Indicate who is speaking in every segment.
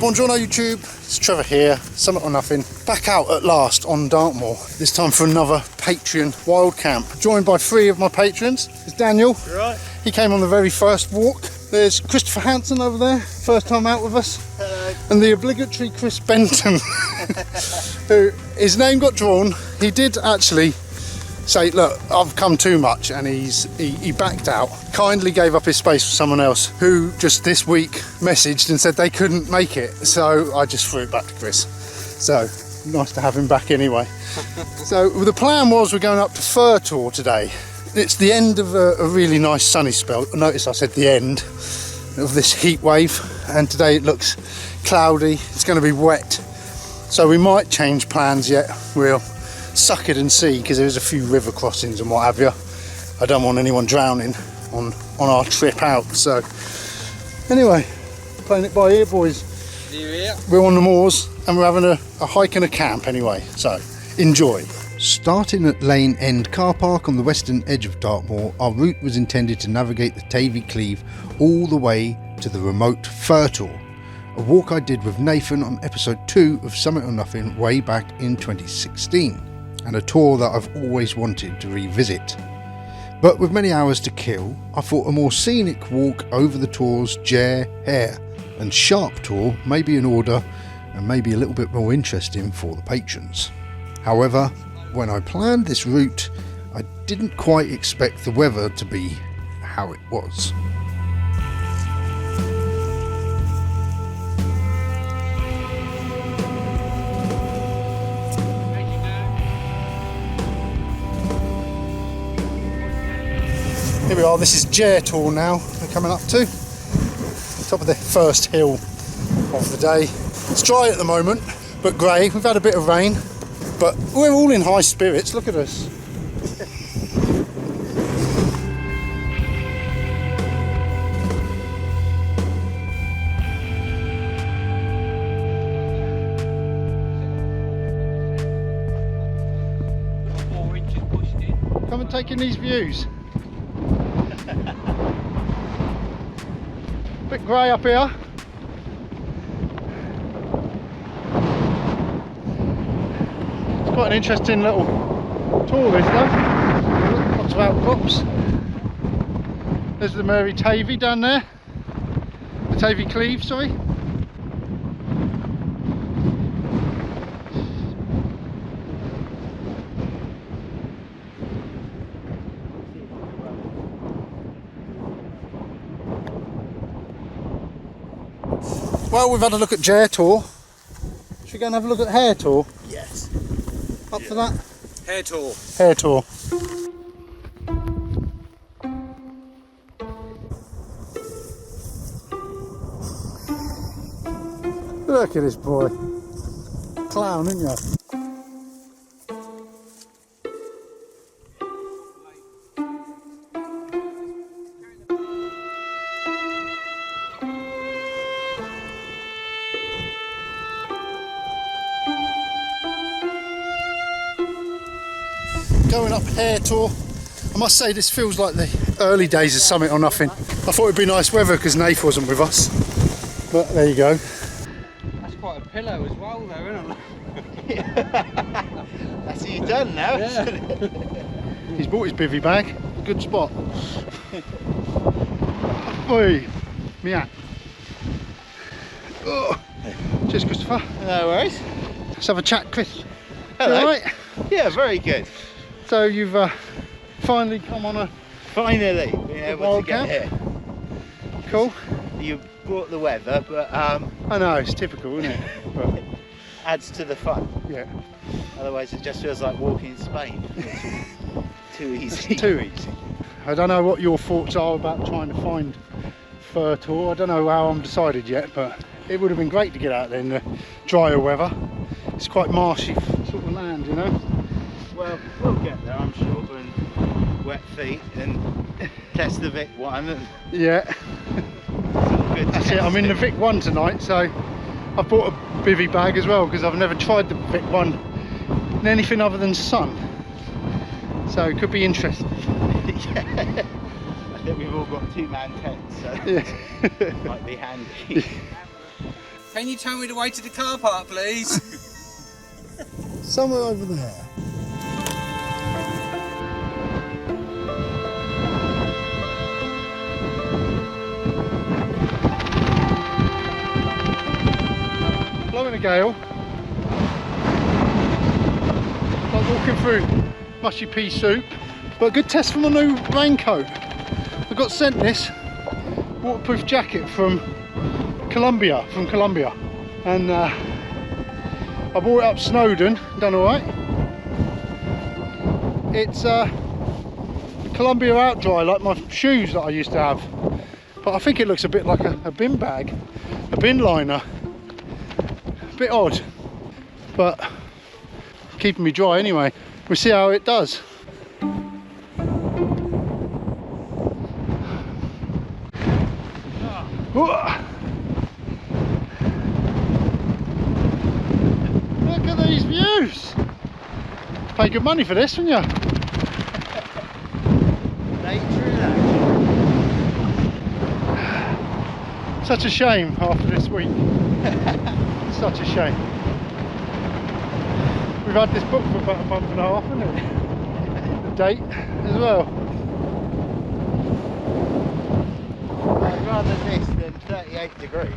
Speaker 1: Buongiorno YouTube, it's Trevor here, Summit or Nothing, back out at last on Dartmoor, this time for another Patreon wild camp. Joined by 3 of my patrons. There's Daniel,
Speaker 2: right.
Speaker 1: He came on the very first walk. There's Christopher Hansen over there, first time out with us.
Speaker 2: Hello.
Speaker 1: And the obligatory Chris Benton, who his name got drawn. He did actually say, look, I've come too much, and he backed out, kindly gave up his space for someone else who just this week messaged and said they couldn't make it, so I just threw it back to Chris. So nice to have him back anyway. So the plan was we're going up to Hare Tor today. It's the end of a really nice sunny spell. Notice I said the end of this heat wave, and today it looks cloudy, it's going to be wet, so we might change plans yet. We'll suck it and see, because there's a few river crossings and what have you. I don't want anyone drowning on our trip out. So anyway, playing it by ear, boys. We're on the moors and we're having a hike and a camp anyway, so enjoy. Starting at Lane End car park on the western edge of Dartmoor, our route was intended to navigate the Tavy Cleave all the way to the remote Hare Tor, a walk I did with Nathan on episode 2 of Summit or Nothing way back in 2016. And a tour that I've always wanted to revisit. But with many hours to kill, I thought a more scenic walk over the Tor's Jare, Hare and Sharp Tor may be in order and maybe a little bit more interesting for the patrons. However, when I planned this route, I didn't quite expect the weather to be how it was. Here we are, this is Hare Tor now, we're coming up to top of the first hill of the day. It's dry at the moment, but grey. We've had a bit of rain, but we're all in high spirits, look at us. Come and take in these views. Bit grey up here. It's quite an interesting little tour this though. Lots of outcrops. There's the Mary Tavy down there. The Tavy Cleave, sorry. Well, we've had a look at Hare Tor. Should we go and have a look at Hare Tor?
Speaker 2: Yes.
Speaker 1: Up for that?
Speaker 2: Hare Tor.
Speaker 1: Hare Tor. Look at this boy. Clown, isn't you? Going up Hare Tor. I must say this feels like the early days of Summit or Nothing. I thought it'd be nice weather because Nath wasn't with us, but there you go.
Speaker 2: That's quite a pillow as well though, isn't it?
Speaker 3: That's what you've done now.
Speaker 1: Yeah. He's bought his bivvy bag. Good spot. Oi, meow. Oh. Cheers, Christopher.
Speaker 3: No worries.
Speaker 1: Let's have a chat, Chris.
Speaker 3: Hello.
Speaker 1: All right?
Speaker 3: Yeah, very good.
Speaker 1: So you've finally come on a
Speaker 3: Finally been able to get here.
Speaker 1: Cool.
Speaker 3: You brought the weather, but
Speaker 1: I know, it's typical, isn't it? But
Speaker 3: adds to the fun.
Speaker 1: yeah.
Speaker 3: Otherwise it just feels like walking in Spain. Too easy.
Speaker 1: It's too easy. I don't know what your thoughts are about trying to find Hare Tor. I don't know how I'm decided yet, but it would have been great to get out there in the drier weather. It's quite marshy sort of land, you know.
Speaker 3: Well, we'll get there, I'm sure, and wet feet and test the Vic one. And
Speaker 1: yeah.
Speaker 3: Good
Speaker 1: That's it. I'm in the Vic 1 tonight, so I've bought a bivvy bag as well because I've never tried the Vic 1 in anything other than sun. So it could be interesting.
Speaker 3: Yeah. I think we've all got 2-man tents, so
Speaker 1: yeah.
Speaker 3: might be handy.
Speaker 2: Can you tell me the way to the car park, please?
Speaker 1: Somewhere over there. Blowing a gale. Like walking through mushy pea soup. But a good test for my new raincoat. I got sent this waterproof jacket from Colombia, and I bought it up Snowdon, done alright. It's Columbia out dry like my shoes that I used to have, but I think it looks a bit like a bin bag, a bin liner, a bit odd, but keeping me dry anyway. We'll see how it does. Look at these views! Pay good money for this, wouldn't you? Such a shame after this week. Such a shame. We've had this book for about a month and a half, haven't it? The date as well.
Speaker 3: I'd rather this than 38 degrees.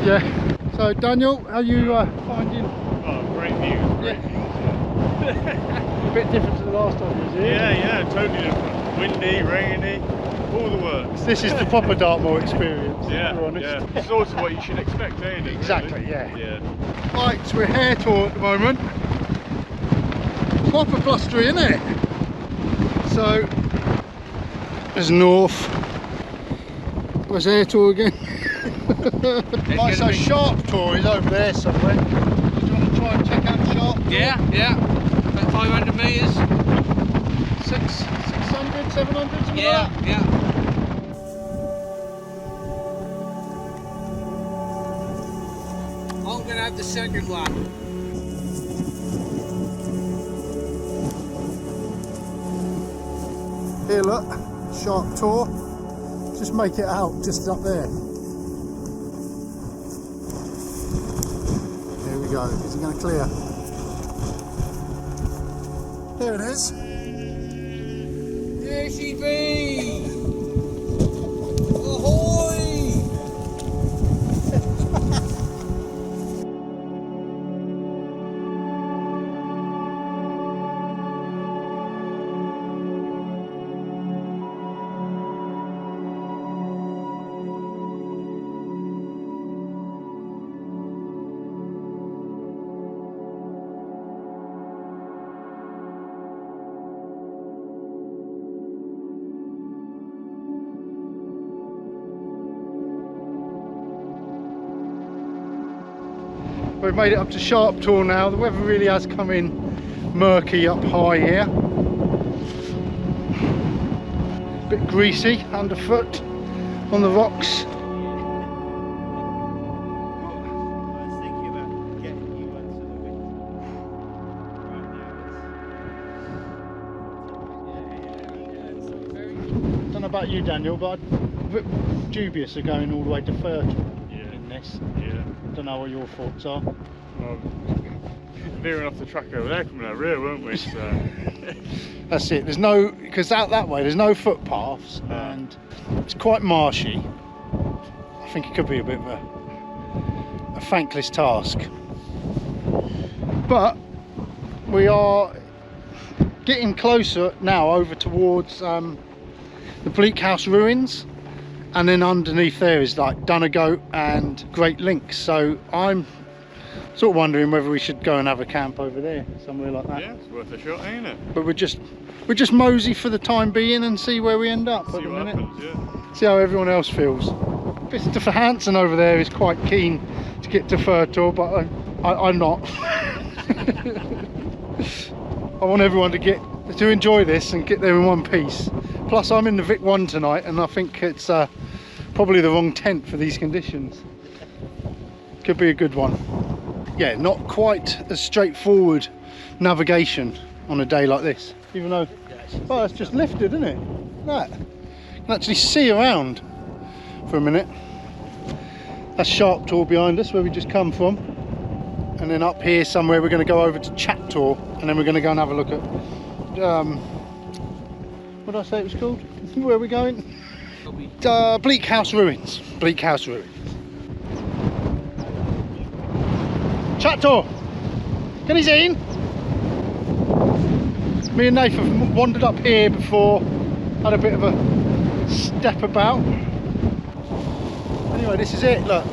Speaker 1: Yeah. So Daniel, how are you finding?
Speaker 4: Oh, great views, great views.
Speaker 1: A bit different to the last time you was here.
Speaker 4: Yeah, totally different. Windy, rainy, all the works.
Speaker 1: This is the proper Dartmoor experience,
Speaker 4: Yeah,
Speaker 1: if we're honest.
Speaker 4: yeah. It's also what you should expect, ain't it?
Speaker 1: Exactly,
Speaker 4: really?
Speaker 1: yeah.
Speaker 4: Yeah.
Speaker 1: Right, so we're Hare Tor at the moment. Proper blustery, isn't it? So, there's north. Where's Hare Tor again? Right, so Sharp Tor is over there somewhere. Do you want to try and check out Sharp Tor?
Speaker 2: Yeah, about 500 metres.
Speaker 1: 600, 700, something
Speaker 2: Yeah,
Speaker 1: like that?
Speaker 2: yeah. I'm going to have the second one.
Speaker 1: Here, look, Sharp Tor. Just make it out just up there. Here we go. Is it going to clear? There it is.
Speaker 2: There she be! Ahoy!
Speaker 1: We've made it up to Sharp Tor now. The weather really has come in murky up high here. A bit greasy underfoot on the rocks.
Speaker 3: I was thinking about getting you onto the wind. Right now
Speaker 1: Don't know about you, Daniel, but I'm a bit dubious of going all the way to Fir Tor in this.
Speaker 4: Yeah.
Speaker 1: Don't know what your thoughts are.
Speaker 4: Well, veering off the track over there, coming out rear, won't we? So.
Speaker 1: That's it. There's no, because out that way there's no footpaths and it's quite marshy. I think it could be a bit of a thankless task. But we are getting closer now over towards the Bleak House ruins, and then underneath there is like Donegal and Great Links. So I'm sort of wondering whether we should go and have a camp over there, somewhere like that.
Speaker 4: Yeah, it's worth a shot, ain't it?
Speaker 1: But we're just mosey for the time being and see where we end up
Speaker 4: See
Speaker 1: at the
Speaker 4: what
Speaker 1: minute.
Speaker 4: happens, yeah.
Speaker 1: See how everyone else feels. Mr. Hansen over there is quite keen to get to Fir Tor, but I'm not. I want everyone to enjoy this and get there in one piece. Plus I'm in the Vic 1 tonight and I think it's probably the wrong tent for these conditions. Could be a good one. Yeah, not quite as straightforward navigation on a day like this, even though, oh, it's just lifted, isn't it? That. You can actually see around for a minute. That's Hare Tor behind us, where we just come from. And then up here somewhere we're going to go over to Brat Tor, and then we're going to go and have a look at what did I say it was called? Where are we going? Bleak House Ruins. Bleak House Ruins. Brat Tor! Can he see in? Me and Nathan have wandered up here before, had a bit of a step about. Anyway, this is it, look.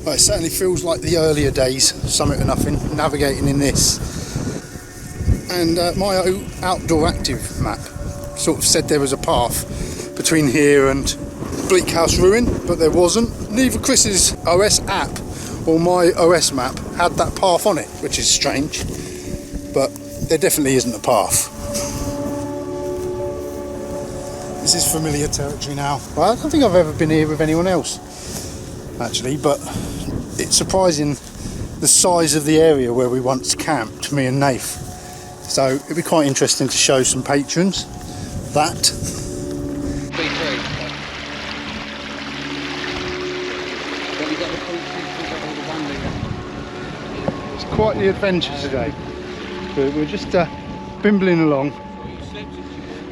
Speaker 1: Well, it certainly feels like the earlier days, Summit or Nothing, navigating in this. And my outdoor active map sort of said there was a path between here and Bleak House Ruin, but there wasn't. Neither Chris's OS app or my OS map had that path on it, which is strange, but there definitely isn't a path. This is familiar territory now. Well, I don't think I've ever been here with anyone else, actually, but it's surprising the size of the area where we once camped, me and Nath. So it'd be quite interesting to show some patrons that. It's quite the adventure today. We're just bimbling along,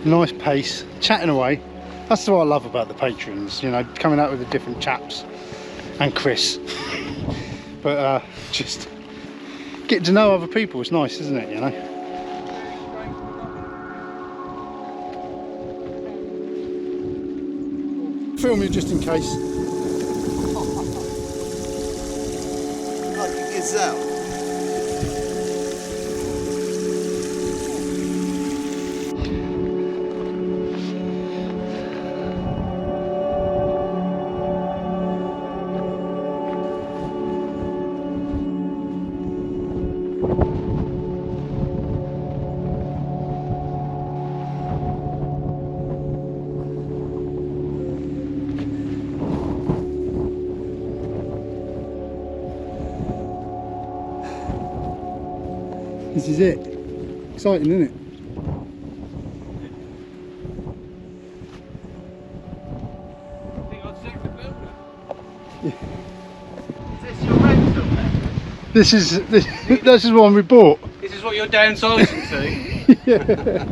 Speaker 1: nice pace, chatting away. That's what I love about the patrons, you know, coming out with the different chaps and Chris. But just getting to know other people is nice, isn't it, you know? Film you just in case.
Speaker 3: Like a gazelle.
Speaker 1: This is it. Exciting, isn't it?
Speaker 2: I think I'd sack the builder.
Speaker 3: Is this your rental then?
Speaker 1: This is one we bought.
Speaker 2: This is what you're downsizing to?
Speaker 1: Yeah.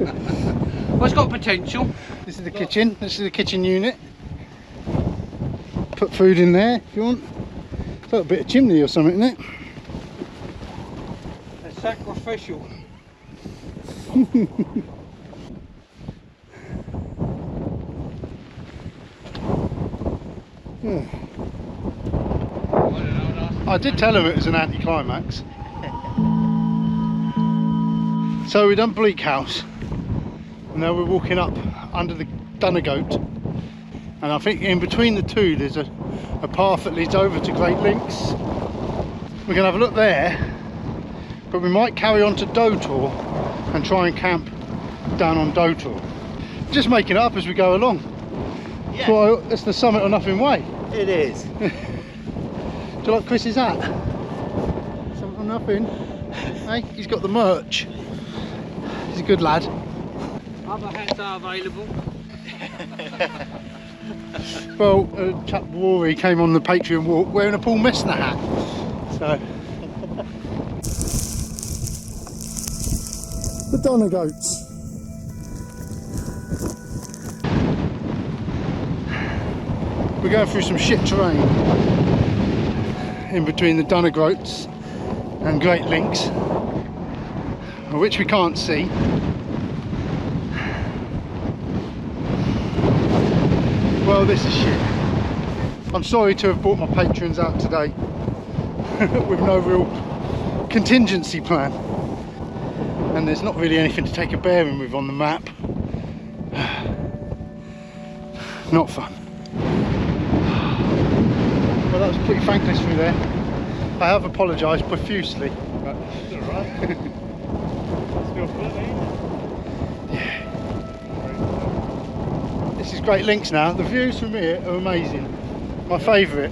Speaker 2: Well, it's got potential.
Speaker 1: This is the kitchen. This is the kitchen unit. Put food in there if you want. It's like a bit of chimney or something, isn't it?
Speaker 2: It's sacrificial.
Speaker 1: Yeah. I did tell him it was an anticlimax. So we've done Bleak House, and now we're walking up under the Goat, and I think in between the two there's a path that leads over to Great Links. We're going to have a look there, but we might carry on to Doe Tor and try and camp down on Doe Tor. Just making it up as we go along.
Speaker 3: Yeah.
Speaker 1: So it's the Summit or Nothing way.
Speaker 3: It is.
Speaker 1: Do you like Chris's hat? Summit or Nothing. Hey, he's got the merch. He's a good lad.
Speaker 2: Other hats are available.
Speaker 1: Well, chap Rory came on the Patreon walk wearing a Paul Messner hat. So. The Goats. We're going through some shit terrain in between the Goats and Great Links, which we can't see. Well, this is shit. I'm sorry to have brought my patrons out today with no real contingency plan, and there's not really anything to take a bearing with on the map. Not fun. Well, that was pretty thankless through there. I have apologised profusely, but
Speaker 4: It's alright. Still funny.
Speaker 1: yeah. This is Great Links now. The views from here are amazing. My favourite.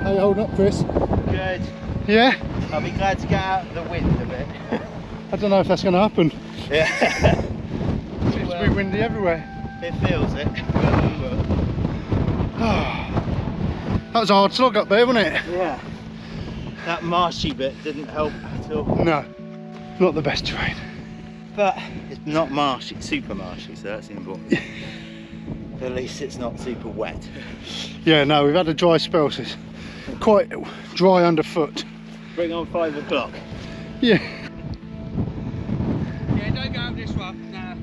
Speaker 1: How you holding up, Chris?
Speaker 3: Good.
Speaker 1: Yeah?
Speaker 3: I'll be glad to get out of the wind a bit.
Speaker 1: I don't know if that's going to happen.
Speaker 3: Yeah.
Speaker 1: Seems to be windy everywhere.
Speaker 3: It feels it.
Speaker 1: That was a hard slog up there, wasn't it?
Speaker 3: Yeah. That marshy bit didn't help at all.
Speaker 1: No, not the best terrain.
Speaker 3: But it's not marshy, it's super marshy, so that's important. At least it's not super wet.
Speaker 1: Yeah, no, we've had a dry spell, so it's quite dry underfoot.
Speaker 3: Bring on 5 o'clock.
Speaker 1: Yeah.
Speaker 2: Yeah, don't go up this one. Nah.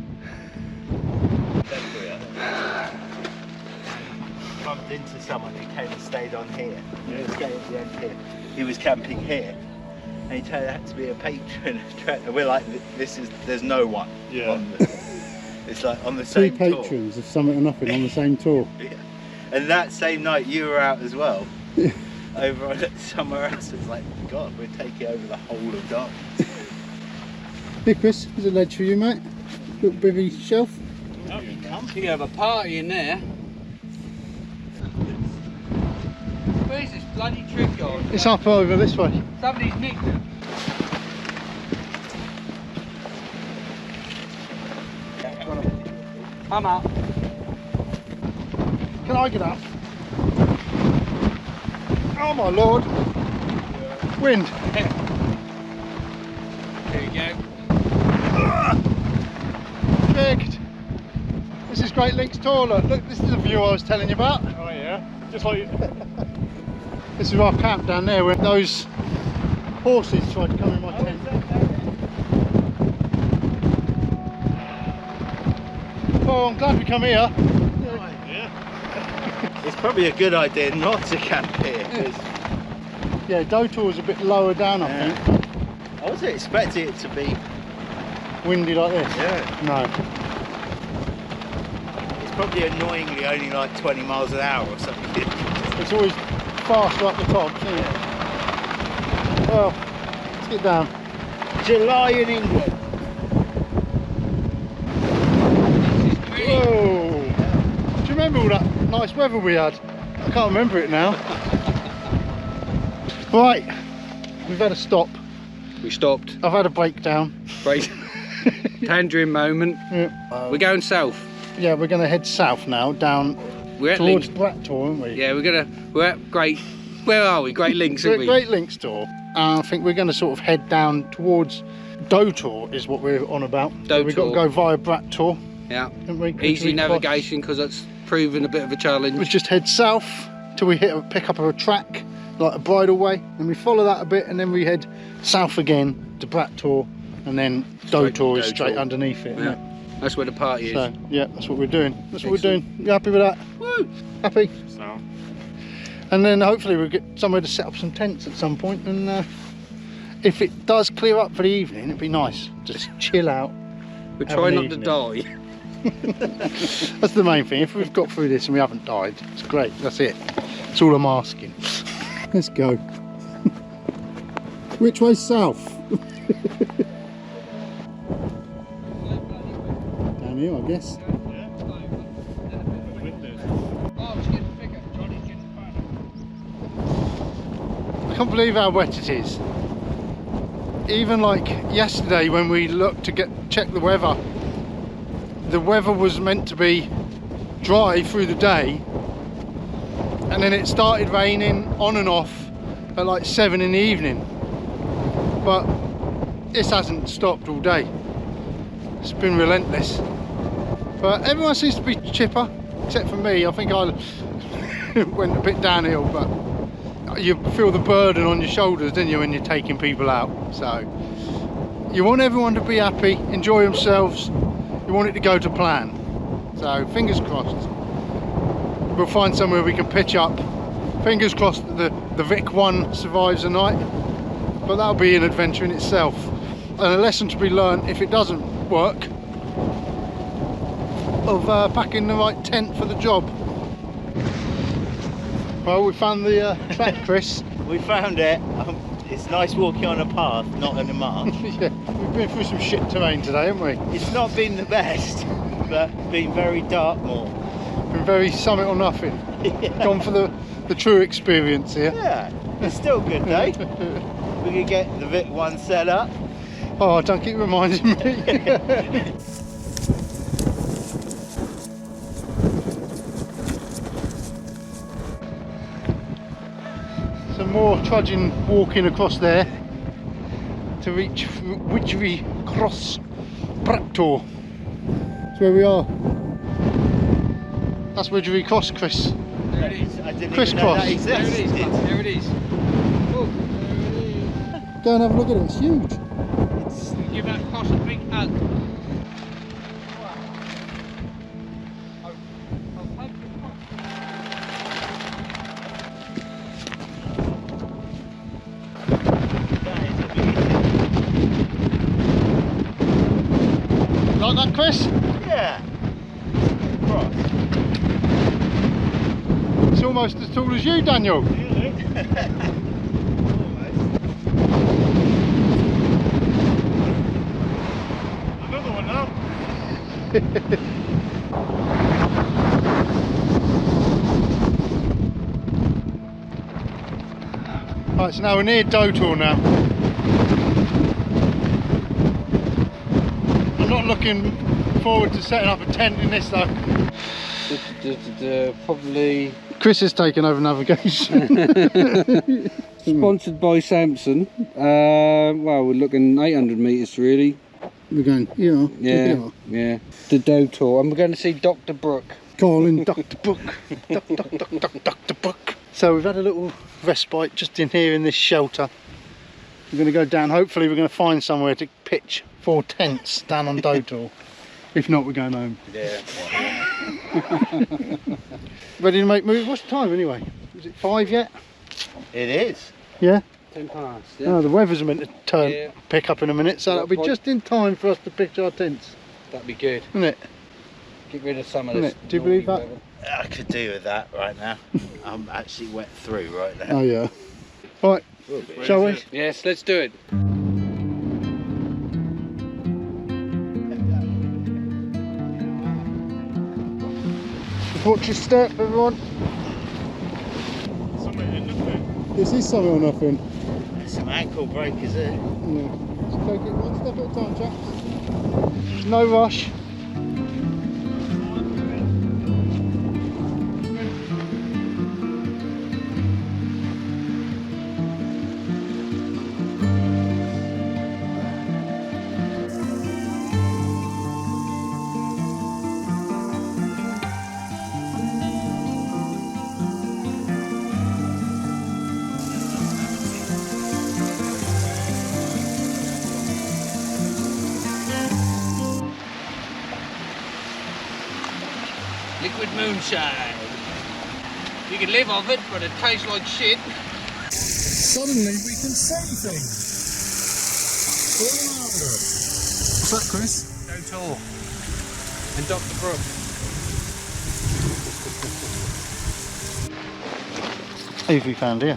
Speaker 3: Bumped into someone who came and stayed on here. He was staying at the end here. He was camping here. And he turned out to be a patron. And we're like, there's no one.
Speaker 4: Yeah.
Speaker 3: On the, it's like on the same
Speaker 1: Two
Speaker 3: tour.
Speaker 1: patrons of Summit or Nothing on the same tour.
Speaker 3: Yeah. And that same night you were out as well. Over on somewhere else. It's like, God, we're taking over the whole of Dartmoor.
Speaker 1: Here, Chris, there's a ledge for you, mate. Little bivvy shelf.
Speaker 2: You can have a party in there. Where's this bloody trip going?
Speaker 1: It's up over this way.
Speaker 2: Somebody's nicked it. I'm up.
Speaker 1: Can I get up? Oh my lord. Wind.
Speaker 2: There you go.
Speaker 1: Big. This is Great Links Tor. Look, this is the view I was telling you about.
Speaker 4: Oh yeah, just like
Speaker 1: This is our camp down there where those horses tried to come in my tent. Oh, I'm glad we come here.
Speaker 4: yeah.
Speaker 3: It's probably a good idea not to camp here. 'Cause
Speaker 1: Yeah, Doe Tor is a bit lower down, I think.
Speaker 3: I wasn't expecting it to be.
Speaker 1: Windy like this.
Speaker 3: Yeah.
Speaker 1: No.
Speaker 3: It's probably annoyingly only like 20 miles an hour or something.
Speaker 1: It's always faster up the top, isn't it? Well, let's get down.
Speaker 3: July in England.
Speaker 1: Whoa! Do you remember all that nice weather we had? I can't remember it now. Right, we've had a stop.
Speaker 2: We stopped.
Speaker 1: I've had a breakdown.
Speaker 2: Break. Tangerine moment.
Speaker 1: Yeah,
Speaker 2: We're going south.
Speaker 1: yeah, we're going to head south now, down
Speaker 2: We're at
Speaker 1: towards
Speaker 2: Links.
Speaker 1: Brat Tor, aren't we?
Speaker 2: Yeah, we're at Great. Where are we? Great Links,
Speaker 1: We're
Speaker 2: aren't
Speaker 1: at
Speaker 2: we?
Speaker 1: Great Links Tor. I think we're going to sort of head down towards Doe Tor is what we're on about.
Speaker 2: Doe
Speaker 1: We've got to
Speaker 2: Tor.
Speaker 1: go via Brat Tor,
Speaker 2: Yeah.
Speaker 1: haven't we?
Speaker 2: Easy
Speaker 1: Which we
Speaker 2: navigation because that's proven a bit of a challenge.
Speaker 1: We just head south till we pick up a track, like a bridleway, and we follow that a bit, and then we head south again to Brat Tor, and then Doe
Speaker 2: Straight
Speaker 1: Tor is
Speaker 2: Doe
Speaker 1: straight
Speaker 2: Tor.
Speaker 1: underneath it. Isn't
Speaker 2: Yeah.
Speaker 1: it?
Speaker 2: That's where the party is.
Speaker 1: So yeah, that's what we're doing. That's what we're
Speaker 2: Excellent.
Speaker 1: doing. You happy with that?
Speaker 2: Woo!
Speaker 1: Happy?
Speaker 4: so.
Speaker 1: And then hopefully we'll get somewhere to set up some tents at some point, and if it does clear up for the evening, it'd be nice. Just chill out.
Speaker 2: We're
Speaker 1: Have
Speaker 2: trying
Speaker 1: an
Speaker 2: not to
Speaker 1: evening.
Speaker 2: die.
Speaker 1: That's the main thing. If we've got through this and we haven't died, it's great. That's it. That's all I'm asking. Let's go. Which way's south? Down here, I guess.
Speaker 2: Oh, it's getting bigger. Johnny's getting fatter.
Speaker 1: I can't believe how wet it is. Even like yesterday when we looked to check the weather was meant to be dry through the day, and then it started raining on and off at like 7 in the evening, but this hasn't stopped all day. It's been relentless, but everyone seems to be chipper except for me. I think I went a bit downhill, but you feel the burden on your shoulders, don't you, when you're taking people out. So you want everyone to be happy, enjoy themselves. You want it to go to plan. So fingers crossed. We'll find somewhere we can pitch up. Fingers crossed that the Vic 1 survives the night, but that'll be an adventure in itself. And a lesson to be learned if it doesn't work, of packing the right tent for the job. Well, we found the track, Chris.
Speaker 3: We found it. It's nice walking on a path, not in a marsh.
Speaker 1: Yeah, we've been through some shit terrain today, haven't we?
Speaker 3: It's not been the best, but been very Dartmoor.
Speaker 1: Been very summit or nothing. Gone for the true experience here.
Speaker 3: Yeah, it's still a good day. We could get the Vic one set up.
Speaker 1: Oh, don't keep reminding me. Some more trudging, walking across there to reach Widgery Cross Brat Tor. That's where we are. That's Widgery Cross, Chris.
Speaker 2: There it is.
Speaker 3: I didn't
Speaker 1: Criss
Speaker 3: even know
Speaker 1: cross.
Speaker 3: that
Speaker 2: There it is.
Speaker 3: existed.
Speaker 2: There it is. Oh, there it is.
Speaker 1: Go and have a look at it, it's huge.
Speaker 2: Give that cross a big hug.
Speaker 1: Like that, Chris?
Speaker 3: Yeah. Cross.
Speaker 1: It's almost as tall as you, Daniel.
Speaker 4: Another one now.
Speaker 1: Right, so now we're near Doe Tor now. I'm not looking forward to setting up a tent in this though.
Speaker 2: Probably
Speaker 1: Chris has taken over navigation.
Speaker 2: sponsored by Samson. Well, we're looking 800 metres really.
Speaker 1: We're going, yeah,
Speaker 2: Yeah. The Doe Tor, and we're going to see Dr. Brooke.
Speaker 1: Calling Dr. Book. Dr. Book. So we've had a little respite just in here in this shelter. We're going to go down, hopefully we're going to find somewhere to pitch 4 tents down on Doe Tor. If not, we're going home.
Speaker 3: Yeah.
Speaker 1: Ready to make move? What's the time anyway? Is it 5 yet?
Speaker 3: It is.
Speaker 1: Yeah?
Speaker 2: 10 past,
Speaker 1: Oh, the weather's meant to turn,
Speaker 2: Yeah.
Speaker 1: pick up in a minute, so that'll be just in time for us to pitch our tents,
Speaker 2: That'd be good.
Speaker 1: isn't it?
Speaker 2: Get rid of some of
Speaker 1: Isn't
Speaker 2: this.
Speaker 1: it? Do you believe
Speaker 2: naughty
Speaker 1: that?
Speaker 2: weather.
Speaker 3: I could do with that right now. I'm actually wet through right now.
Speaker 1: Oh yeah. Right, shall we?
Speaker 2: Yes, let's do it.
Speaker 1: Watch your step, everyone.
Speaker 4: Something in the thing.
Speaker 1: This is something or nothing.
Speaker 3: There's some ankle breakers here.
Speaker 1: Yeah. Just take it one step at a time, chaps. No rush.
Speaker 2: Liquid moonshine. You can live off it, but it tastes like shit.
Speaker 1: Suddenly we can see things. All around us. What's that, Chris?
Speaker 2: Doe Tor. And Dr. Brooke.
Speaker 1: Who have we found here?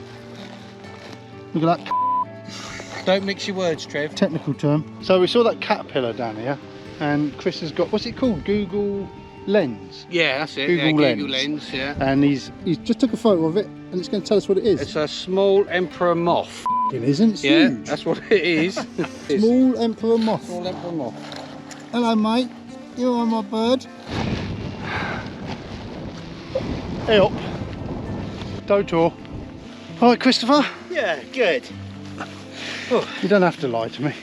Speaker 1: Look at that
Speaker 2: Don't mix your words, Trev.
Speaker 1: technical term. So we saw that caterpillar down here, and Chris has got, what's it called? Google Lens.
Speaker 2: Yeah, that's it.
Speaker 1: Google
Speaker 2: yeah,
Speaker 1: Lens.
Speaker 2: Google Lens, yeah.
Speaker 1: And he's just took a photo of it, and it's going to tell us what it is.
Speaker 2: It's a small emperor moth.
Speaker 1: It isn't. It's
Speaker 2: Yeah,
Speaker 1: huge.
Speaker 2: that's what it is. It's
Speaker 1: Small emperor moth.
Speaker 2: small emperor moth.
Speaker 1: Hello, mate. You are my bird. Hey up. Doe Tor. All right, Christopher.
Speaker 3: Yeah, good.
Speaker 1: You don't have to lie to me.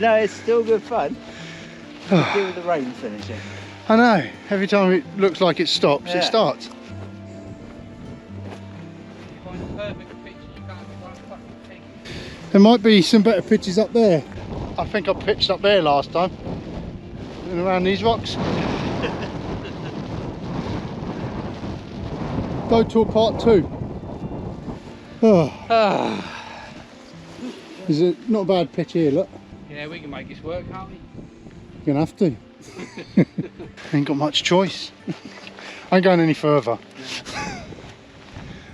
Speaker 3: No, it's still good fun. Deal with the rain finishing.
Speaker 1: I know. Every time it looks like it stops,
Speaker 3: Yeah.
Speaker 1: it starts.
Speaker 2: Find the perfect picture, you can't get one fucking thing.
Speaker 1: There might be some better pitches up there. I think I pitched up there last time. And around these rocks. Doe Tor Part 2. Oh, is it not a bad pitch here, look.
Speaker 2: Yeah, we can make this work, can't we?
Speaker 1: You're gonna have to. Ain't got much choice. I ain't going any further.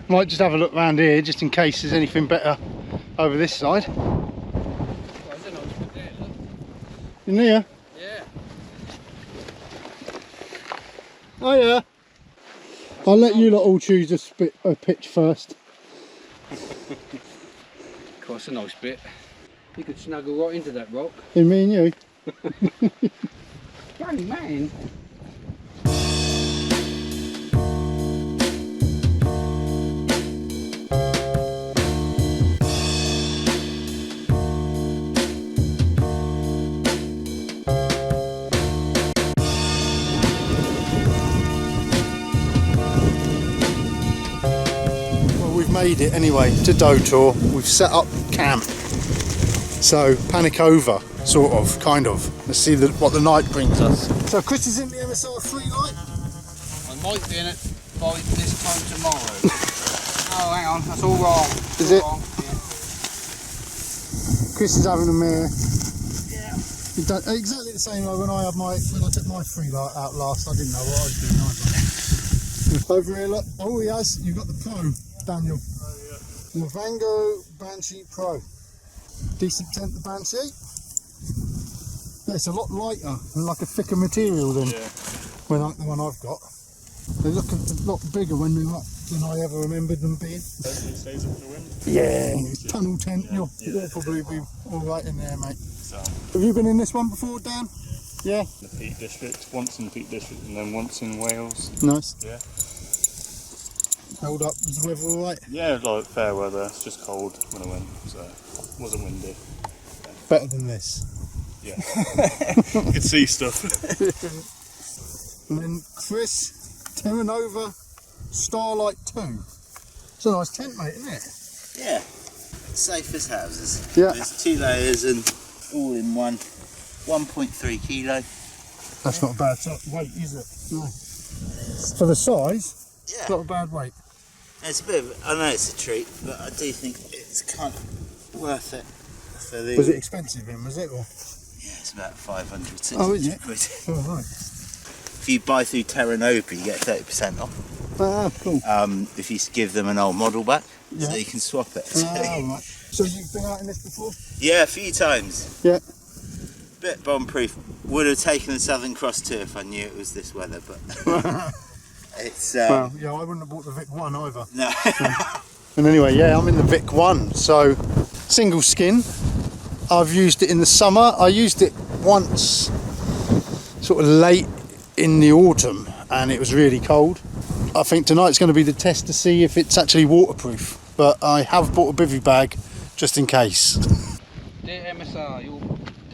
Speaker 1: Might just have a look round here just in case there's anything better over this side.
Speaker 2: Oh, there's a nice bit there, look.
Speaker 1: In here?
Speaker 2: Yeah.
Speaker 1: Oh yeah. I'll let you lot all choose a pitch first.
Speaker 2: Quite a nice bit. You could snuggle right into that rock.
Speaker 1: In me and you.
Speaker 2: Young man.
Speaker 1: Made it anyway to Doe Tor. We've set up camp, so panic over, sort of, kind of. Let's see what the night brings us. So Chris is in the MSR Freelight.
Speaker 2: I might be in it by this time tomorrow. Oh, hang on, that's all wrong.
Speaker 1: Is it?
Speaker 2: Wrong. Yeah.
Speaker 1: Chris is having a mare.
Speaker 2: Yeah.
Speaker 1: You've done exactly the same like when I took my Freelight out last. I didn't know what I was doing either. Over here, look. Oh, he has. You've got the Pro, Daniel. The Vango Banshee Pro. Decent tent, the Banshee. Yeah, it's a lot lighter and like a thicker material than like the one I've got. They look a lot bigger when they're up than I ever remembered them being.
Speaker 4: It stays up the wind.
Speaker 1: Yeah, tunnel tent.
Speaker 4: Yeah.
Speaker 1: You'll probably be all right in there, mate.
Speaker 4: So,
Speaker 1: Have you been in this one before, Dan? Yeah.
Speaker 4: the Peak District, once in the Peak District and then once in Wales.
Speaker 1: Nice.
Speaker 4: Yeah.
Speaker 1: Held up. Was the weather all right?
Speaker 4: Yeah, like fair weather. It's just cold when I went, so it wasn't windy.
Speaker 1: Better than this.
Speaker 4: Yeah. You could see stuff.
Speaker 1: And then Chris, Terra Nova Starlight 2. It's a nice tent, mate, isn't it?
Speaker 3: Yeah, safe as houses.
Speaker 1: Yeah.
Speaker 3: There's 2 layers and all in one. 1.3 kilo.
Speaker 1: That's not a bad weight, is it? No. For the size,
Speaker 3: Yeah.
Speaker 1: it's not a bad weight.
Speaker 3: It's a bit of, I know it's a treat, but I do think it's kind of worth it. For the,
Speaker 1: Was it expensive then, was it? Or?
Speaker 3: Yeah, it's about 500, 600
Speaker 1: Oh, is it?
Speaker 3: quid.
Speaker 1: Oh, right.
Speaker 3: If you buy through Terra Nova, you get 30% off.
Speaker 1: Ah, cool.
Speaker 3: If you give them an old model back,
Speaker 1: Yeah.
Speaker 3: so you can swap it.
Speaker 1: Ah, right. So you've been out in this before?
Speaker 3: Yeah, a few times.
Speaker 1: Yeah.
Speaker 3: Bit bomb proof. Would have taken the Southern Cross too if I knew it was this weather, but it's
Speaker 1: Well, yeah, I wouldn't have bought the Vic 1 either.
Speaker 3: no.
Speaker 1: And anyway, yeah, I'm in the Vic 1, so single skin. I've used it in the summer. I used it once, sort of late in the autumn, and it was really cold. I think tonight's going to be the test to see if it's actually waterproof, but I have bought a bivvy bag just in case.
Speaker 2: Dear MSR, your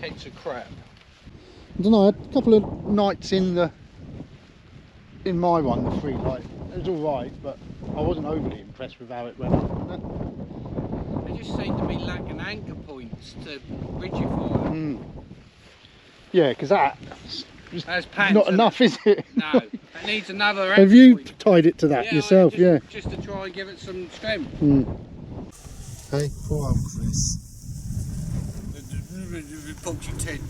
Speaker 2: tents are crap.
Speaker 1: I don't know, I had a couple of nights in my one, the Freelight. It was alright, but I wasn't overly impressed with how it went up.
Speaker 2: They just seem to be lacking anchor points to rigify.
Speaker 1: Yeah, because that's
Speaker 2: That's pants.
Speaker 1: not enough, is it?
Speaker 2: No, it needs another anchor
Speaker 1: Have you
Speaker 2: point.
Speaker 1: tied it to that yourself?
Speaker 2: Just to try and give it some strength.
Speaker 1: Hey, poor old Chris.
Speaker 2: Punchy tent.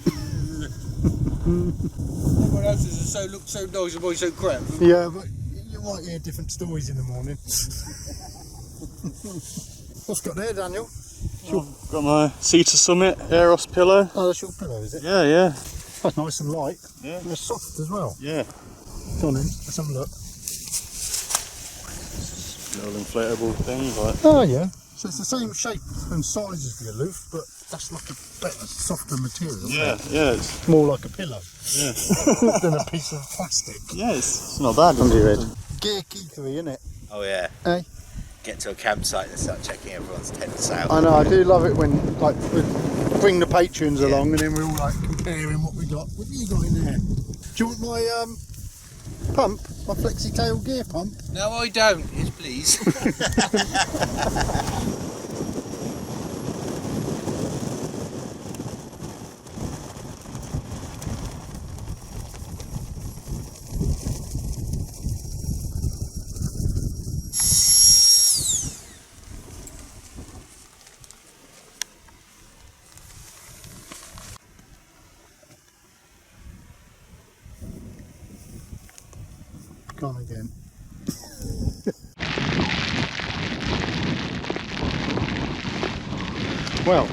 Speaker 2: Everyone else's look so nice and mine so crap.
Speaker 1: Yeah, but you might hear different stories in the morning. What's got there, Daniel?
Speaker 4: I've got my Cedar Summit Aeros pillow.
Speaker 1: Oh, that's your pillow, is it?
Speaker 4: Yeah, yeah.
Speaker 1: That's nice and light.
Speaker 4: Yeah.
Speaker 1: And it's soft as well.
Speaker 4: Yeah.
Speaker 1: Go on then, let's have a look.
Speaker 4: Little inflatable thing, like.
Speaker 1: Oh yeah. So it's the same shape and size as the Aloof, but that's like a better, softer material.
Speaker 4: Yeah,
Speaker 1: isn't it?
Speaker 4: yeah. It's,
Speaker 1: More like a pillow
Speaker 4: yeah.
Speaker 1: than a piece of plastic.
Speaker 4: Yeah, it's not bad.
Speaker 1: Gear geekery, isn't it?
Speaker 3: Oh yeah.
Speaker 1: Hey?
Speaker 3: Get to a campsite and start checking everyone's tents out.
Speaker 1: I know, I do love it when like we bring the patrons along and then we're all like comparing what we got. What have you got in there? Do you want my pump? My flexi tail gear pump?
Speaker 2: No, I don't. Yes, please.
Speaker 1: Gone again. Well,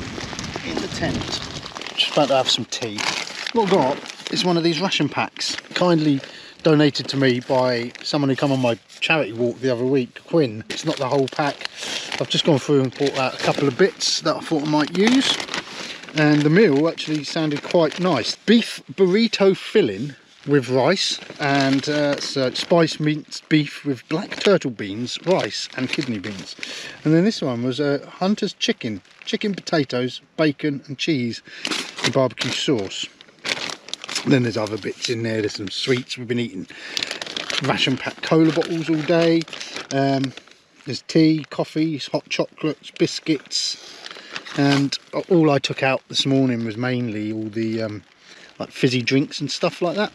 Speaker 1: in the tent, just about to have some tea. What I got is one of these ration packs, kindly donated to me by someone who come on my charity walk the other week, Quinn. It's not the whole pack. I've just gone through and bought out a couple of bits that I thought I might use. And the meal actually sounded quite nice. Beef burrito filling with rice, and so spice minced beef with black turtle beans, rice and kidney beans. And then this one was hunter's chicken potatoes, bacon and cheese and barbecue sauce. And then there's other bits in there. There's some sweets. We've been eating ration pack cola bottles all day. There's tea, coffees, hot chocolates, biscuits, and all I took out this morning was mainly all the like fizzy drinks and stuff like that.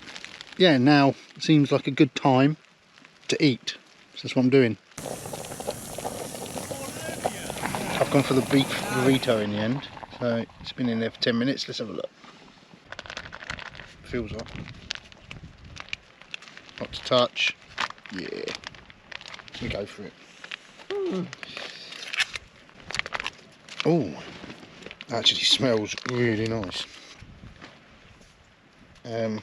Speaker 1: Yeah, now seems like a good time to eat, so that's what I'm doing. I've gone for the beef burrito in the end, so it's been in there for 10 minutes. Let's have a look. Feels hot. Hot to touch. Yeah, we go for it. Oh, actually smells really nice. Let's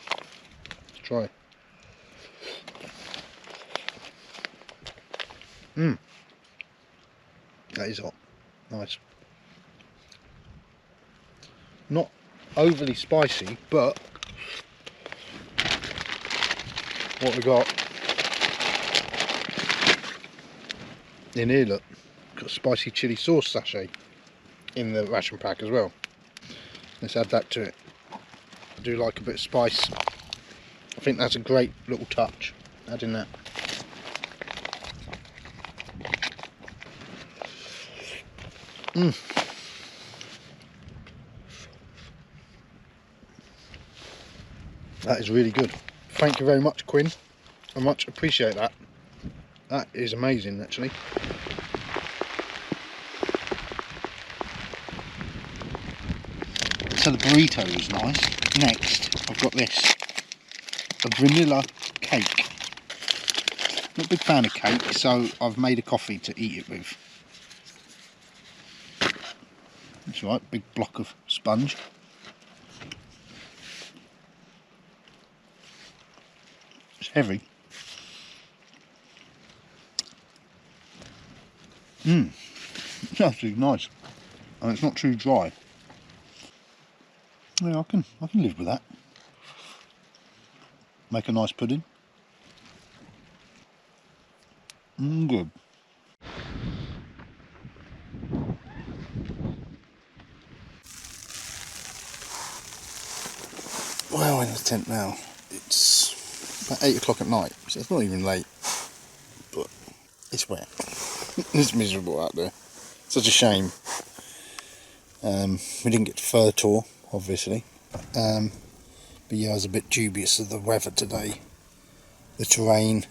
Speaker 1: try. That is hot. Nice. Not overly spicy, but what we got in here, look, got a spicy chili sauce sachet in the ration pack as well. Let's add that to it. I do like a bit of spice. I think that's a great little touch, adding that. That is really good. Thank you very much, Quinn. I much appreciate that. That is amazing, actually. So the burrito is nice. Next, I've got this. A vanilla cake. Not a big fan of cake, so I've made a coffee to eat it with. That's right, big block of sponge. It's heavy. It's actually nice, and it's not too dry. Yeah, I can live with that. Make a nice pudding. Good. Well, in the tent now. It's about 8 o'clock at night, so it's not even late, but it's wet. It's miserable out there. Such a shame. We didn't get to Hare Tor, obviously. But yeah, I was a bit dubious of the weather today. The terrain.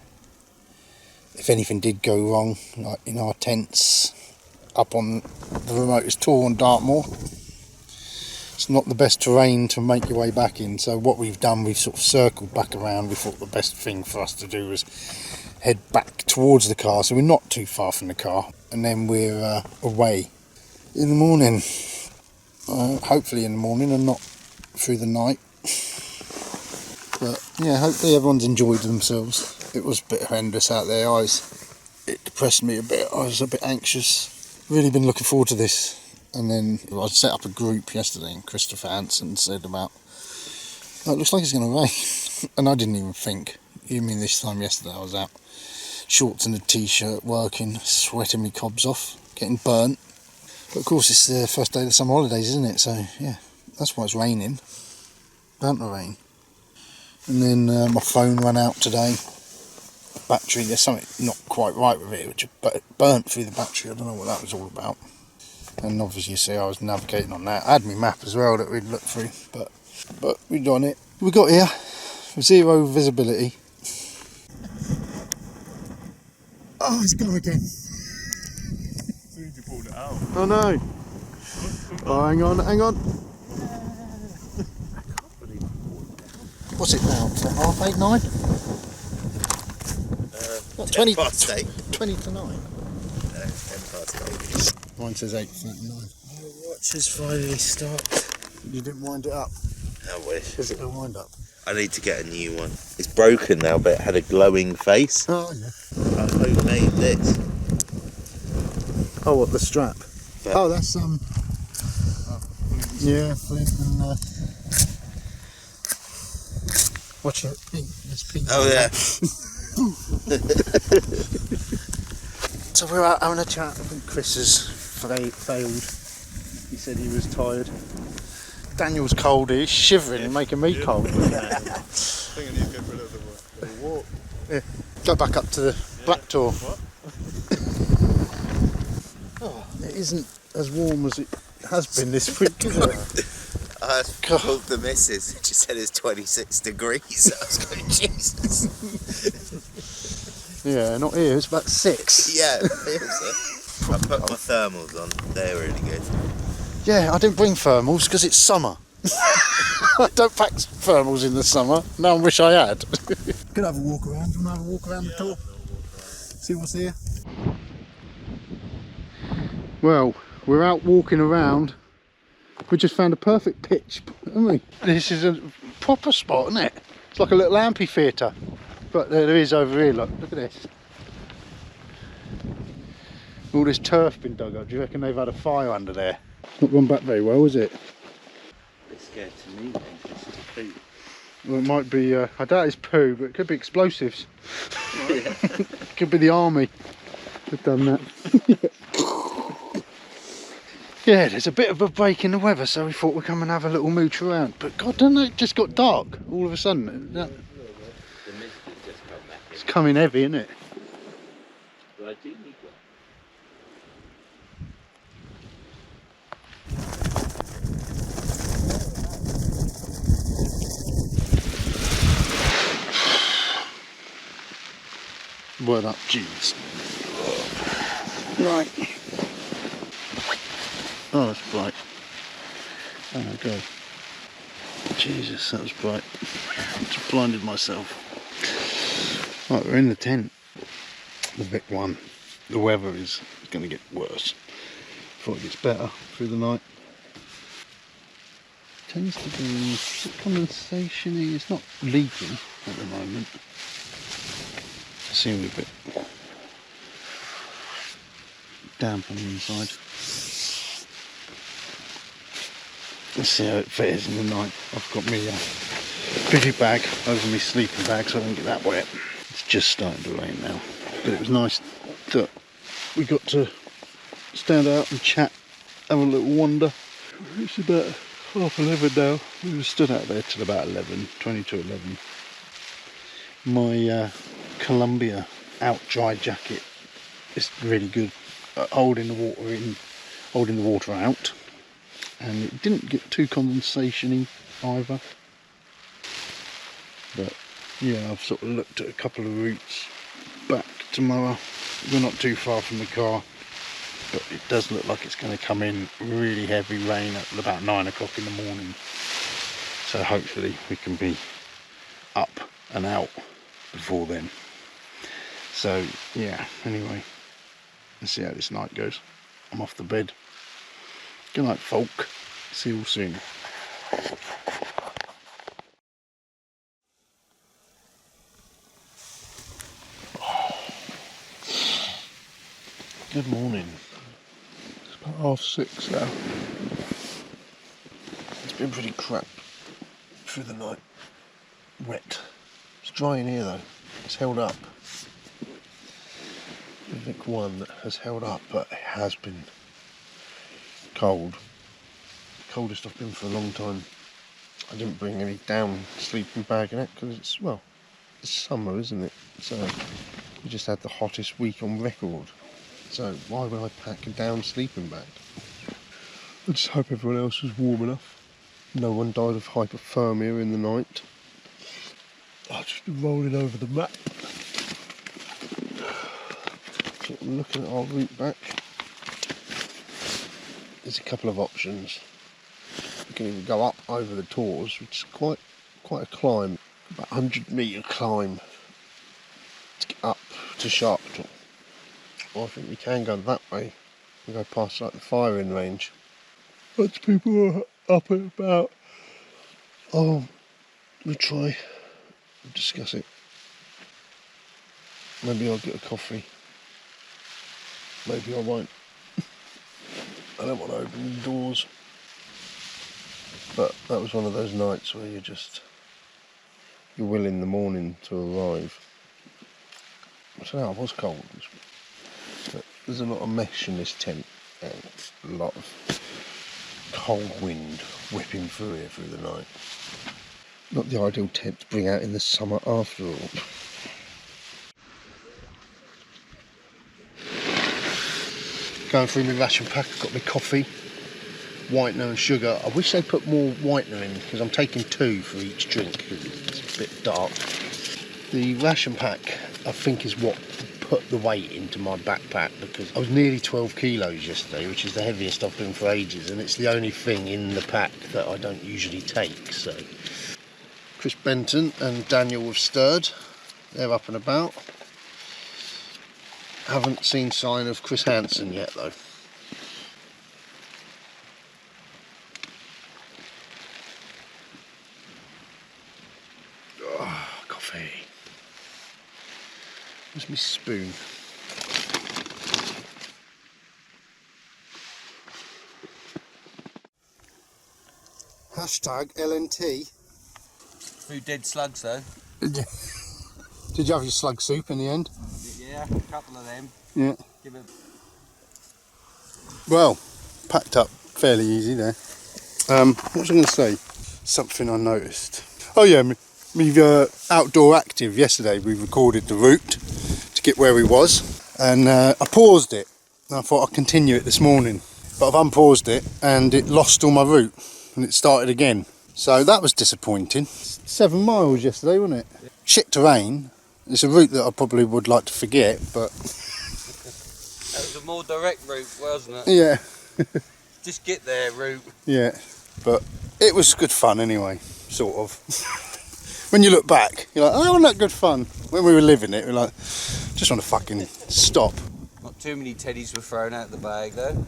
Speaker 1: If anything did go wrong, like in our tents up on the remotest tor on Dartmoor, it's not the best terrain to make your way back in. So what we've done, we've sort of circled back around. We thought the best thing for us to do was head back towards the car, so we're not too far from the car, and then we're away in the morning. Hopefully in the morning and not through the night. But yeah, hopefully everyone's enjoyed themselves. It was a bit horrendous out there. It depressed me a bit. I was a bit anxious. Really been looking forward to this. And then I set up a group yesterday, and Christopher Hansen said about, oh, it looks like it's going to rain. And I didn't even think. You mean this time yesterday I was out, shorts and a t-shirt, working, sweating me cobs off, getting burnt. But of course it's the first day of the summer holidays, isn't it? So yeah, that's why it's raining. Burnt the rain. And then my phone ran out today. Battery, there's something not quite right with it, which burnt through the battery. I don't know what that was all about. And obviously you see I was navigating on that. I had my map as well that we'd looked through, but we'd done it. We got here, 0 visibility. Oh, it's gone again.
Speaker 4: As soon as you pulled it out.
Speaker 1: Oh no. Oh, hang on. What's it now? Is it 8:30, 9? What, 20
Speaker 3: past 8.
Speaker 1: 20 to 9?
Speaker 3: 10 past 8.
Speaker 1: Mine says 8:39.
Speaker 3: What watch has finally stopped.
Speaker 1: You didn't wind it up.
Speaker 3: I wish.
Speaker 1: Is it a wind up?
Speaker 3: I need to get a new one. It's broken now, but it had a glowing face.
Speaker 1: Oh yeah.
Speaker 3: I homemade this.
Speaker 1: Oh, what, the strap?
Speaker 3: But
Speaker 1: Oh, that's yeah, Flint and watch it. Pink. There's pink.
Speaker 3: oh yeah.
Speaker 1: So we're out having a chat. I think Chris has failed. He said he was tired. Daniel's cold. He's shivering and making me cold.
Speaker 4: I think I need to go for a little walk.
Speaker 1: Yeah. Go back up to the Brat Tor.
Speaker 4: What?
Speaker 1: Oh, it isn't as warm as it has been this week, is it?
Speaker 3: I called the missus. She said it's 26 degrees. I was going, Jesus.
Speaker 1: Yeah, not here. It's about 6.
Speaker 3: Yeah, it feels it. I put my thermals on. They're really good.
Speaker 1: Yeah, I didn't bring thermals because it's summer. I don't pack thermals in the summer. Now I wish I had. Could have a walk around. Do you want to have a walk around the Tor? See what's here? Well, we're out walking around. We just found a perfect pitch, haven't we? This is a proper spot, isn't it? It's like a little amphitheatre. But there is over here, look at this. All this turf been dug up. Do you reckon they've had a fire under there? Not gone back very well, is it?
Speaker 3: It's scared to me, this is poo.
Speaker 1: Well, it might be, I doubt it's poo, but it could be explosives.
Speaker 3: Oh, yeah.
Speaker 1: Could be the army. They've done that. Yeah, there's a bit of a break in the weather, so we thought we'd come and have a little mooch around. But God, don't know, it just got dark all of a sudden.
Speaker 3: The mist has just come back in.
Speaker 1: It's coming heavy, isn't it?
Speaker 3: But I do need one.
Speaker 1: Word up, jeans. Right. Oh, that's bright. Oh my God. Jesus, that was bright. Just blinded myself. Right, we're in the tent. The Vic one. The weather is going to get worse before it gets better through the night. Tends to be condensation-y. It's not leaking at the moment. It seems a bit damp on the inside. Let's see how it fares in the night. I've got my bivvy bag over my sleeping bag so I don't get that wet. It's just starting to rain now. But it was nice that we got to stand out and chat, have a little wander. It's about 11:30 now. We were stood out there till about 11, 20 to 11. My Columbia out dry jacket is really good at holding the water in, holding the water out, and it didn't get too condensation-y either. But yeah, I've sort of looked at a couple of routes back tomorrow. We're not too far from the car, but it does look like it's going to come in really heavy rain at about 9 o'clock in the morning. So hopefully we can be up and out before then. So yeah, anyway, let's see how this night goes. I'm off to bed. Good night, folk. See you all soon. Good morning. It's about 6:30 now. It's been pretty crap through the night. Wet. It's dry in here though. It's held up. The Vic one has held up, but it has been cold. The coldest I've been for a long time. I didn't bring any down sleeping bag in it because it's, well, it's summer, isn't it? So we just had the hottest week on record. So why would I pack a down sleeping bag? I just hope everyone else was warm enough. No one died of hypothermia in the night. I've just been rolling over the map. So I'm looking at our route back. There's a couple of options. We can either go up over the Tors, which is quite a climb, about 100-metre climb to get up to Hare Tor. Or I think we can go that way and go past like the firing range. Lots of people are up and about. Oh, we'll try and discuss it. Maybe I'll get a coffee. Maybe I won't. I don't want to open the doors. But that was one of those nights where you're will in the morning to arrive. I don't know, I was cold. But there's a lot of mesh in this tent and a lot of cold wind whipping through here through the night. Not the ideal tent to bring out in the summer after all. Going through my ration pack, I've got my coffee, whitener and sugar. I wish they'd put more whitener in because I'm taking 2 for each drink because it's a bit dark. The ration pack I think is what put the weight into my backpack because I was nearly 12 kilos yesterday, which is the heaviest I've been for ages, and it's the only thing in the pack that I don't usually take. So Chris Benton and Daniel have stirred, they're up and about. Haven't seen sign of Chris Hansen yet though. Oh, coffee. Where's my spoon? Hashtag LNT.
Speaker 2: Few dead slugs though.
Speaker 1: Did you have your slug soup in the end?
Speaker 2: Yeah, a couple of them.
Speaker 1: Yeah.
Speaker 2: Give it.
Speaker 1: Well, packed up fairly easy there. What was I going to say? Something I noticed. Oh yeah, we've outdoor active yesterday. We recorded the route to get where we was, and I paused it. And I thought I'd continue it this morning, but I've unpaused it and it lost all my route and it started again. So that was disappointing. 7 miles yesterday, wasn't it? Yeah. Shit terrain. It's a route that I probably would like to forget, but...
Speaker 2: That was a more direct route, wasn't it?
Speaker 1: Yeah.
Speaker 2: Just get there route.
Speaker 1: Yeah, but it was good fun anyway, sort of. When you look back, you're like, oh, wasn't that good fun? When we were living it, we were like, just want to fucking stop.
Speaker 2: Not too many teddies were thrown out the bag though.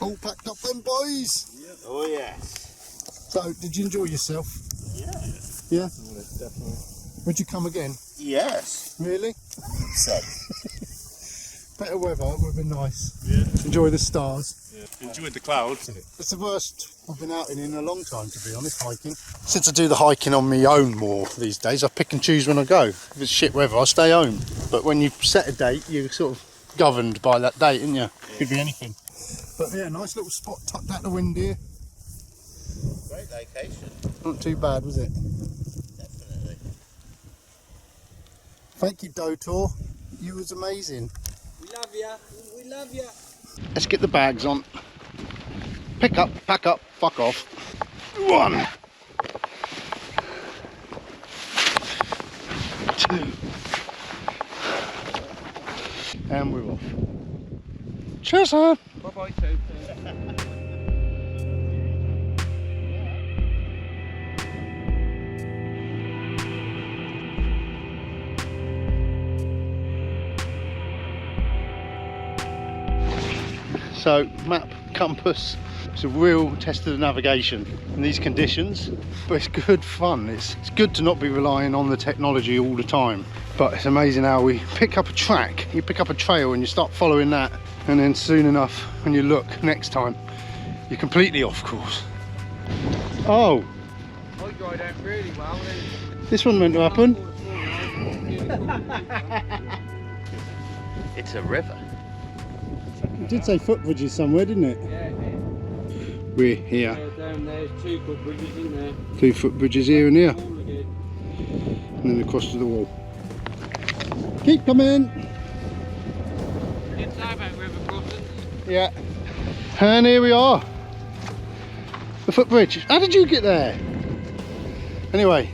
Speaker 1: All packed up then, boys?
Speaker 3: Yep. Oh yeah.
Speaker 1: So, did you enjoy yourself?
Speaker 3: Yeah.
Speaker 1: Yeah?
Speaker 3: Definitely.
Speaker 1: Would you come again?
Speaker 3: Yes.
Speaker 1: Really?
Speaker 3: So.
Speaker 1: Better weather, it would have been nice.
Speaker 4: Yeah.
Speaker 1: Enjoy the stars.
Speaker 4: Yeah. Enjoyed the clouds.
Speaker 1: It's the worst I've been out in a long time, to be honest, hiking. Since I do the hiking on my own more these days, I pick and choose when I go. If it's shit weather, I stay home. But when you set a date, you're sort of governed by that date, aren't you? Yeah. Could be anything. But yeah, nice little spot tucked out the wind here.
Speaker 3: Great location.
Speaker 1: Not too bad, was it?
Speaker 3: Definitely.
Speaker 1: Thank you, Doe Tor. You was amazing.
Speaker 2: We love ya. We love ya.
Speaker 1: Let's get the bags on. Pick up, pack up, fuck off. 1, 2, and we're off. Cheers, sir.
Speaker 2: Bye bye, Toad.
Speaker 1: So, map, compass, it's a real test of the navigation in these conditions, but it's good fun. It's good to not be relying on the technology all the time, but it's amazing how we pick up a track, you pick up a trail and you start following that, and then soon enough, when you look next time, you're completely off course. Oh!
Speaker 2: I dried out really well.
Speaker 1: This wasn't meant to happen.
Speaker 3: It's a river.
Speaker 1: It did say footbridges somewhere, didn't it?
Speaker 2: Yeah, it did.
Speaker 1: We're here.
Speaker 2: Down there's 2 footbridges, isn't there?
Speaker 1: 2 footbridges here and here,
Speaker 2: All again.
Speaker 1: and then across to the wall. Keep coming!
Speaker 2: Didn't say about river crossings.
Speaker 1: Yeah. And here we are. The footbridge. How did you get there? Anyway.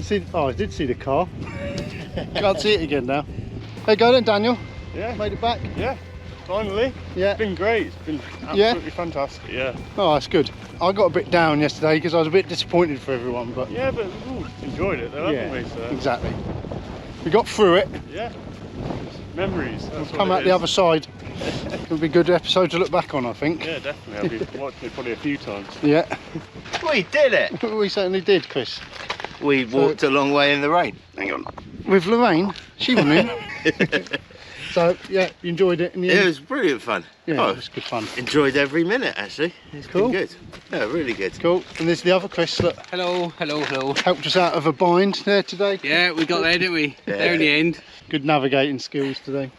Speaker 1: See, oh, I did see the car. Can't see it again now. There you go then, Daniel.
Speaker 4: Yeah.
Speaker 1: Made it back.
Speaker 4: Yeah. Finally.
Speaker 1: Yeah.
Speaker 4: It's been great. It's been absolutely fantastic. Yeah.
Speaker 1: Oh, that's good. I got a bit down yesterday because I was a bit disappointed for everyone, but
Speaker 4: Yeah, but we've all enjoyed it though, haven't we? So.
Speaker 1: exactly. We got through it.
Speaker 4: Yeah. Memories. That's
Speaker 1: Come
Speaker 4: what
Speaker 1: out
Speaker 4: it
Speaker 1: the
Speaker 4: is.
Speaker 1: other side. It'll be a good episode to look back on, I think.
Speaker 4: Yeah, definitely. I've been watching it probably a few times.
Speaker 1: Yeah,
Speaker 3: We did it!
Speaker 1: we certainly did, Chris.
Speaker 3: We walked a long way in the rain.
Speaker 1: Hang on. With Lorraine, she went in. So, yeah, you enjoyed it in the
Speaker 3: It
Speaker 1: end?
Speaker 3: was brilliant fun.
Speaker 1: Yeah,
Speaker 3: Oh,
Speaker 1: it was good fun.
Speaker 3: enjoyed every minute actually. It's
Speaker 1: Cool.
Speaker 3: been good. Yeah, really good.
Speaker 1: Cool. And there's the other Chris that
Speaker 2: Hello, hello, hello.
Speaker 1: helped us out of a bind there today.
Speaker 2: Yeah, we got there, didn't we?
Speaker 3: Yeah.
Speaker 2: There in the end.
Speaker 1: Good navigating skills today.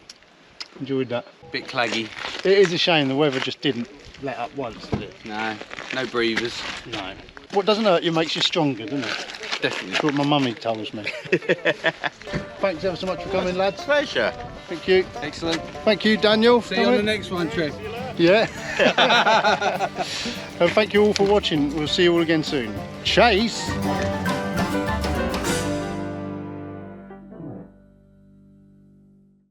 Speaker 1: Enjoyed that.
Speaker 2: Bit claggy.
Speaker 1: It is a shame the weather just didn't let up once, did it?
Speaker 2: No, no breathers.
Speaker 1: No. What doesn't hurt you makes you stronger, doesn't it?
Speaker 2: Definitely.
Speaker 1: That's what my mummy tells me. Thanks ever so much for coming, lads.
Speaker 3: Pleasure.
Speaker 1: Thank you.
Speaker 2: Excellent.
Speaker 1: Thank you, Daniel.
Speaker 2: See you on the next one, Trev.
Speaker 1: Yeah. And thank you all for watching. We'll see you all again soon. Chase.